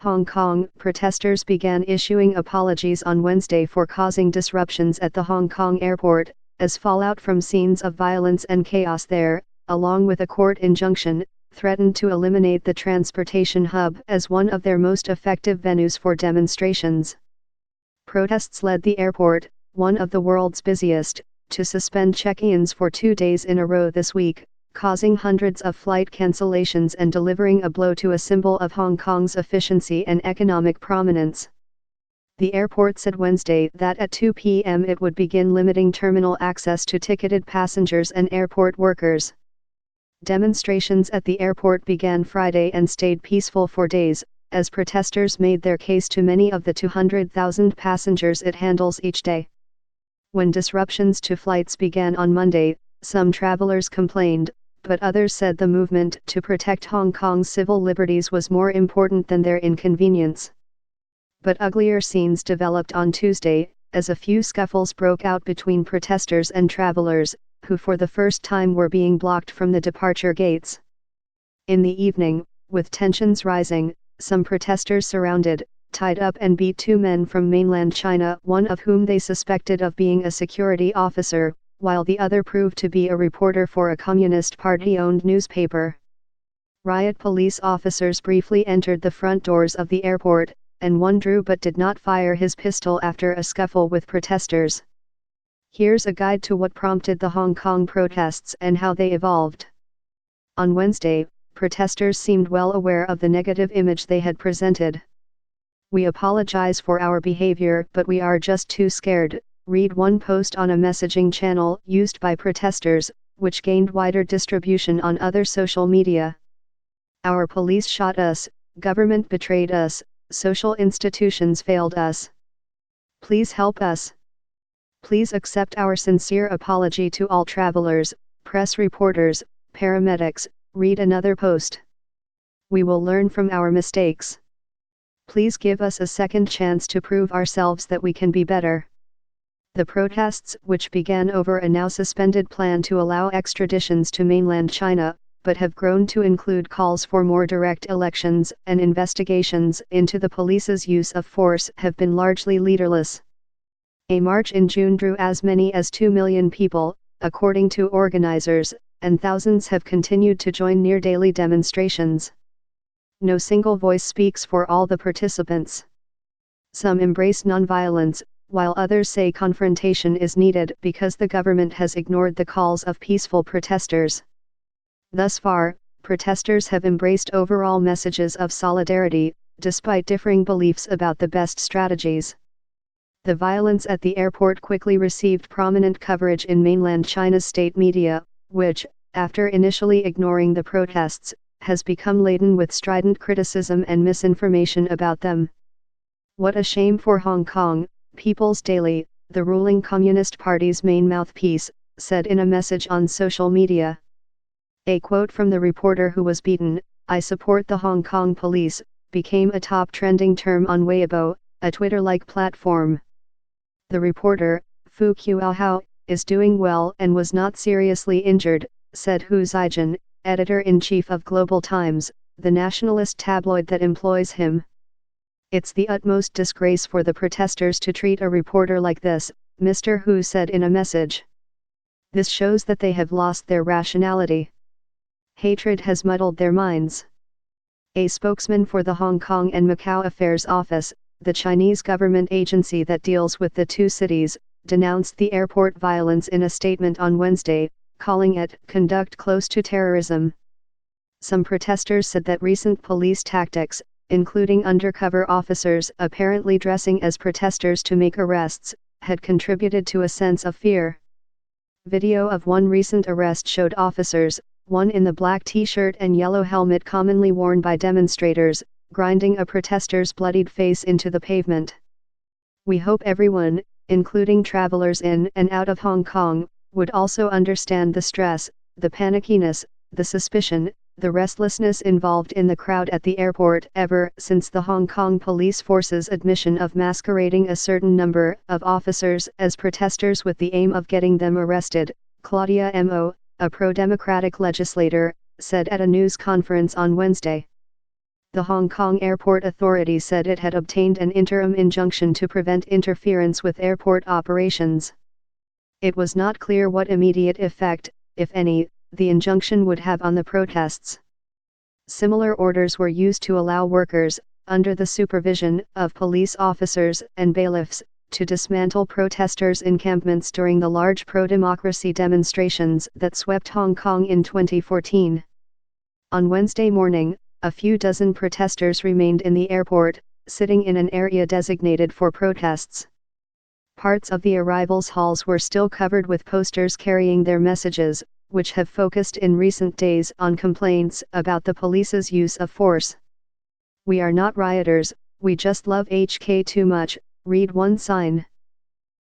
Hong Kong, protesters began issuing apologies on Wednesday for causing disruptions at the Hong Kong airport, as fallout from scenes of violence and chaos there, along with a court injunction, threatened to eliminate the transportation hub as one of their most effective venues for demonstrations. Protests led the airport, one of the world's busiest, to suspend check-ins for 2 days in a row this week, causing hundreds of flight cancellations and delivering a blow to a symbol of Hong Kong's efficiency and economic prominence. The airport said Wednesday that at 2 p.m. it would begin limiting terminal access to ticketed passengers and airport workers. Demonstrations at the airport began Friday and stayed peaceful for days, as protesters made their case to many of the 200,000 passengers it handles each day. When disruptions to flights began on Monday, some travelers complained, but others said the movement to protect Hong Kong's civil liberties was more important than their inconvenience. But uglier scenes developed on Tuesday, as a few scuffles broke out between protesters and travelers, who for the first time were being blocked from the departure gates. In the evening, with tensions rising, some protesters surrounded, tied up and beat 2 men from mainland China, one of whom they suspected of being a security officer, while the other proved to be a reporter for a Communist Party-owned newspaper. Riot police officers briefly entered the front doors of the airport, and one drew but did not fire his pistol after a scuffle with protesters. Here's a guide to what prompted the Hong Kong protests and how they evolved. On Wednesday, protesters seemed well aware of the negative image they had presented. "We apologize for our behavior, but we are just too scared," read one post on a messaging channel used by protesters, which gained wider distribution on other social media. "Our police shot us, government betrayed us, social institutions failed us. Please help us. Please accept our sincere apology to all travelers, press reporters, paramedics," read another post. "We will learn from our mistakes. Please give us a second chance to prove ourselves that we can be better." The protests, which began over a now suspended plan to allow extraditions to mainland China, but have grown to include calls for more direct elections and investigations into the police's use of force, have been largely leaderless. A march in June drew as many as 2 million people, according to organizers, and thousands have continued to join near-daily demonstrations. No single voice speaks for all the participants. Some embrace nonviolence, while others say confrontation is needed because the government has ignored the calls of peaceful protesters. Thus far, protesters have embraced overall messages of solidarity, despite differing beliefs about the best strategies. The violence at the airport quickly received prominent coverage in mainland China's state media, which, after initially ignoring the protests, has become laden with strident criticism and misinformation about them. "What a shame for Hong Kong," People's Daily, the ruling Communist Party's main mouthpiece, said in a message on social media. A quote from the reporter who was beaten, "I support the Hong Kong police," became a top trending term on Weibo, a Twitter-like platform. The reporter, Fu Qiaohao, is doing well and was not seriously injured, said Hu Zaijian, editor-in-chief of Global Times, the nationalist tabloid that employs him. "It's the utmost disgrace for the protesters to treat a reporter like this," Mr. Hu said in a message. "This shows that they have lost their rationality. Hatred has muddled their minds." A spokesman for the Hong Kong and Macau Affairs Office, the Chinese government agency that deals with the two cities, denounced the airport violence in a statement on Wednesday, calling it "conduct close to terrorism." Some protesters said that recent police tactics, including undercover officers apparently dressing as protesters to make arrests, had contributed to a sense of fear. Video of one recent arrest showed officers, one in the black t-shirt and yellow helmet commonly worn by demonstrators, grinding a protester's bloodied face into the pavement. "We hope everyone, including travelers in and out of Hong Kong, would also understand the stress, the panickiness, the suspicion, the restlessness involved in the crowd at the airport ever since the Hong Kong police force's admission of masquerading a certain number of officers as protesters with the aim of getting them arrested," Claudia Mo, a pro-democratic legislator, said at a news conference on Wednesday. the Hong Kong Airport Authority said it had obtained an interim injunction to prevent interference with airport operations. It was not clear what immediate effect, if any, the injunction would have on the protests. Similar orders were used to allow workers, under the supervision of police officers and bailiffs, to dismantle protesters' encampments during the large pro-democracy demonstrations that swept Hong Kong in 2014. On Wednesday morning, a few dozen protesters remained in the airport, sitting in an area designated for protests. Parts of the arrivals halls were still covered with posters carrying their messages, which have focused in recent days on complaints about the police's use of force. "We are not rioters, we just love HK too much," read one sign.